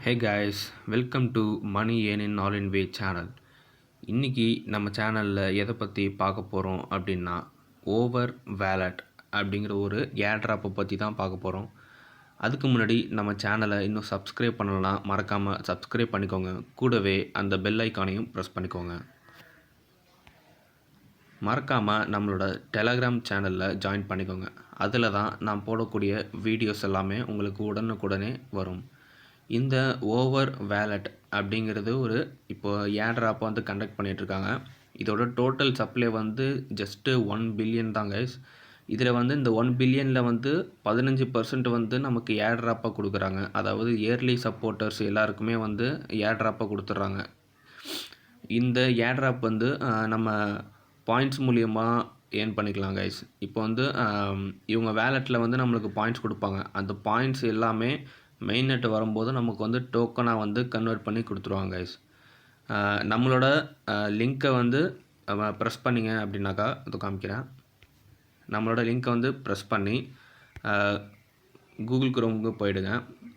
Hey guys, welcome to money earning all in way channel. இன்றைக்கி நம்ம சேனலில் எதை பற்றி பார்க்க போகிறோம் அப்படின்னா, ஓவர் வேலட் அப்படிங்கிற ஒரு ஏர்ட்ராப்பை பற்றி தான் பார்க்க போகிறோம். அதுக்கு முன்னாடி நம்ம சேனலை இன்னும் சப்ஸ்கிரைப் பண்ணலாம், மறக்காமல் சப்ஸ்கிரைப் பண்ணிக்கோங்க. கூடவே அந்த பெல் ஐக்கானையும் ப்ரெஸ் பண்ணிக்கோங்க. மறக்காமல் நம்மளோட டெலகிராம் சேனலில் ஜாயின் பண்ணிக்கோங்க. அதில் தான் நான் போடக்கூடிய வீடியோஸ் எல்லாமே உங்களுக்கு உடனுக்குடனே வரும். இந்த ஓவர் வேலட் அப்படிங்கிறது ஒரு இப்போ ஏர்ட்ராப்பை வந்து கண்டக்ட் பண்ணிகிட்ருக்காங்க. இதோட டோட்டல் சப்ளை வந்து ஜஸ்ட்டு 1 பில்லியன் தான் கைஸ். இதில் வந்து இந்த 1 பில்லியனில் வந்து 15% வந்து நமக்கு ஏர்ட்ராப்பாக கொடுக்குறாங்க. அதாவது இயர்லி சப்போர்ட்டர்ஸ் எல்லாருக்குமே வந்து ஏர்ட்ராப்பாக கொடுத்துட்றாங்க. இந்த ஏர்ட்ராப் வந்து நம்ம பாயிண்ட்ஸ் மூலியமாக ஏர்ன் பண்ணிக்கலாம் கைஸ். இப்போ வந்து இவங்க வேலெட்டில் வந்து நம்மளுக்கு பாயிண்ட்ஸ் கொடுப்பாங்க. அந்த பாயிண்ட்ஸ் எல்லாமே மெயின் நெட் வரும்போது நமக்கு வந்து டோக்கனாக வந்து கன்வெர்ட் பண்ணி கொடுத்துருவாங்க கைஸ். நம்மளோட லிங்க்கை வந்து ப்ரெஸ் பண்ணிங்க அப்படின்னாக்கா அது காமிக்கிறேன். நம்மளோட லிங்க்கை வந்து ப்ரெஸ் பண்ணி கூகுள் குரோமுக்கு போயிடுங்க.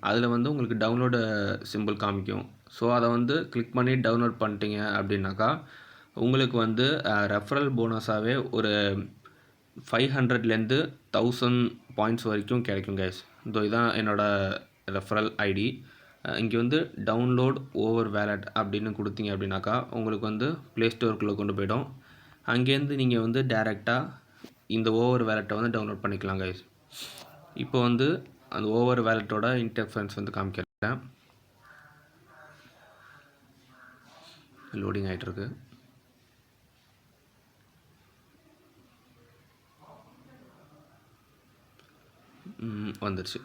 அதில் வந்து உங்களுக்கு டவுன்லோடு சிம்பிள் காமிக்கும். ஸோ அதை வந்து கிளிக் பண்ணி டவுன்லோட் பண்ணிட்டீங்க அப்படின்னாக்கா உங்களுக்கு வந்து ரெஃபரல் போனஸாகவே ஒரு 500லேருந்து 1000 பாயிண்ட்ஸ் வரைக்கும் கிடைக்கும் கைஸ். இதுதான் என்னோடய ரெஃபரல் ஐடி. இங்கே வந்து டவுன்லோட் ஓவர் வேலட் அப்படின்னு கொடுத்தீங்க அப்படின்னாக்கா உங்களுக்கு வந்து ப்ளே ஸ்டோருக்குள்ளே கொண்டு போய்டும். அங்கேருந்து நீங்கள் வந்து டைரெக்டாக இந்த ஓவர் வேலெட்டை வந்து டவுன்லோட் பண்ணிக்கலாம் கைஸ். இப்போ வந்து அந்த ஓவர் வேலெட்டோட இன்டர்ஃபேஸ் வந்து காமிக்கிறேன். லோடிங் ஆகிட்டுருக்கு. வந்துடுச்சு.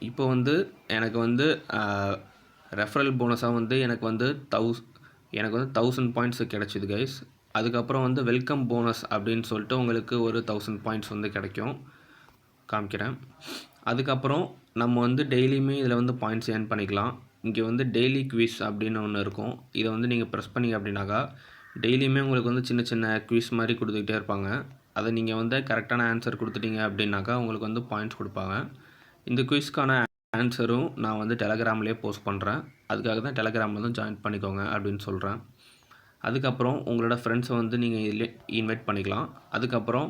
இப்போ வந்து எனக்கு வந்து ரெஃபரல் போனஸாக வந்து எனக்கு வந்து 1000 பாயிண்ட்ஸ் கிடச்சிது கைஸ். அதுக்கப்புறம் வந்து வெல்கம் போனஸ் அப்படின்னு சொல்லிட்டு உங்களுக்கு ஒரு 1000 பாயிண்ட்ஸ் வந்து கிடைக்கும். காமிக்கிறேன். அதுக்கப்புறம் நம்ம வந்து டெய்லியுமே இதில் வந்து பாயிண்ட்ஸ் ஏர்ன் பண்ணிக்கலாம். இங்கே வந்து டெய்லி குவிஸ் அப்படின்னு ஒன்று இருக்கும். இதை வந்து நீங்கள் ப்ரெஸ் பண்ணிங்க அப்படின்னாக்கா டெய்லியுமே உங்களுக்கு வந்து சின்ன சின்ன குவிஸ் மாதிரி கொடுத்துக்கிட்டே இருப்பாங்க. அதை நீங்கள் வந்து கரெக்டான ஆன்சர் கொடுத்துட்டீங்க அப்படின்னாக்கா உங்களுக்கு வந்து பாயிண்ட்ஸ் கொடுப்பாங்க. இந்த குவிஸ்க்கான ஆன்சரும் நான் வந்து டெலகிராம்லேயே போஸ்ட் பண்ணுறேன். அதுக்காக தான் டெலகிராமில் வந்து ஜாயின் பண்ணிக்கோங்க அப்படின்னு சொல்கிறேன். அதுக்கப்புறம் உங்களோட ஃப்ரெண்ட்ஸை வந்து நீங்கள் இதில் இன்வைட் பண்ணிக்கலாம். அதுக்கப்புறம்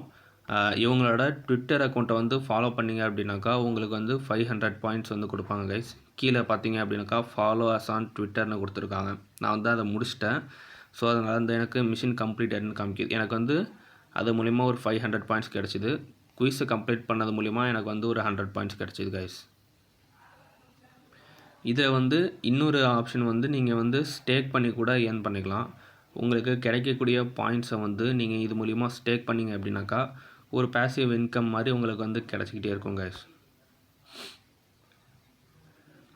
இவங்களோட ட்விட்டர் அக்கௌண்ட்டை வந்து ஃபாலோ பண்ணிங்க அப்படின்னாக்கா உங்களுக்கு வந்து 500 பாயிண்ட்ஸ் வந்து கொடுப்பாங்க கைஸ். கீழே பார்த்தீங்க அப்படின்னாக்கா ஃபாலோ அஸ் ஆன் ட்விட்டர்னு கொடுத்துருக்காங்க. நான் வந்து அதை முடிச்சிட்டேன். ஸோ அதனால் வந்து எனக்கு மிஷின் கம்ப்ளீட்டட்னு காமிக்குது. எனக்கு வந்து அது மூலிமா ஒரு 500 பாயிண்ட்ஸ் கிடச்சிது. குயிஸை கம்ப்ளீட் பண்ணது மூலிமா எனக்கு வந்து ஒரு 100 பாயிண்ட்ஸ் கிடச்சிது கைஸ். இதை வந்து இன்னொரு ஆப்ஷன் வந்து நீங்கள் வந்து ஸ்டேக் பண்ணி கூட ஏர்ன் பண்ணிக்கலாம். உங்களுக்கு கிடைக்கக்கூடிய பாயிண்ட்ஸை வந்து நீங்கள் இது மூலிமா ஸ்டேக் பண்ணிங்க அப்படின்னாக்கா ஒரு பேசிவ் இன்கம் மாதிரி உங்களுக்கு வந்து கிடச்சிக்கிட்டே இருக்கும் கைஸ்.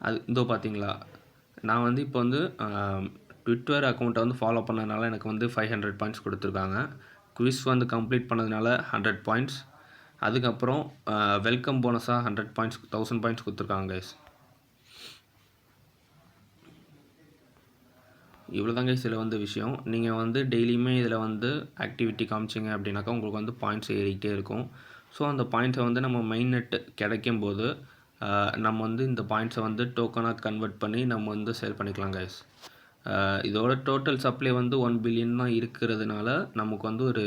அது இதோ பார்த்தீங்களா, நான் வந்து இப்போ வந்து ட்விட்டர் அக்கௌண்ட்டை வந்து ஃபாலோ பண்ணதுனால எனக்கு வந்து 500 பாயிண்ட்ஸ் கொடுத்துருக்காங்க. குவிஸ் வந்து கம்ப்ளீட் பண்ணதுனால 100 பாயிண்ட்ஸ். அதுக்கப்புறம் வெல்கம் போனஸாக 100 பாயிண்ட்ஸ் 1000 பாயிண்ட்ஸ் கொடுத்துருக்காங்க கைஸ். இவ்வளோ தாங்க இதில் வந்து விஷயம். நீங்கள் வந்து டெய்லியுமே இதில் வந்து ஆக்டிவிட்டி காமிச்சிங்க அப்படின்னாக்கா உங்களுக்கு வந்து பாயிண்ட்ஸ் ஏறிக்கிட்டே இருக்கும். ஸோ அந்த பாயிண்ட்ஸை வந்து நம்ம மெயின் நெட் கிடைக்கும்போது நம்ம வந்து இந்த பாயிண்ட்ஸை வந்து டோக்கனாக கன்வெர்ட் பண்ணி நம்ம வந்து சேல் பண்ணிக்கலாம் கைஸ். இதோட டோட்டல் சப்ளை வந்து 1 பில்லியன் தான் இருக்கிறதுனால நமக்கு வந்து ஒரு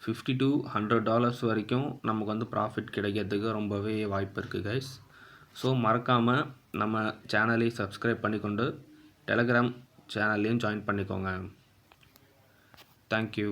$50 to $100 வரைக்கும் நமக்கு வந்து ப்ராஃபிட் கிடைக்கிறதுக்கு ரொம்பவே வாய்ப்பு இருக்குது கைஸ். ஸோ மறக்காமல் நம்ம சேனலை சப்ஸ்கிரைப் பண்ணிக்கொண்டு டெலகிராம் சேனல்லையும் ஜாயின் பண்ணிக்கோங்க. தேங்க்யூ.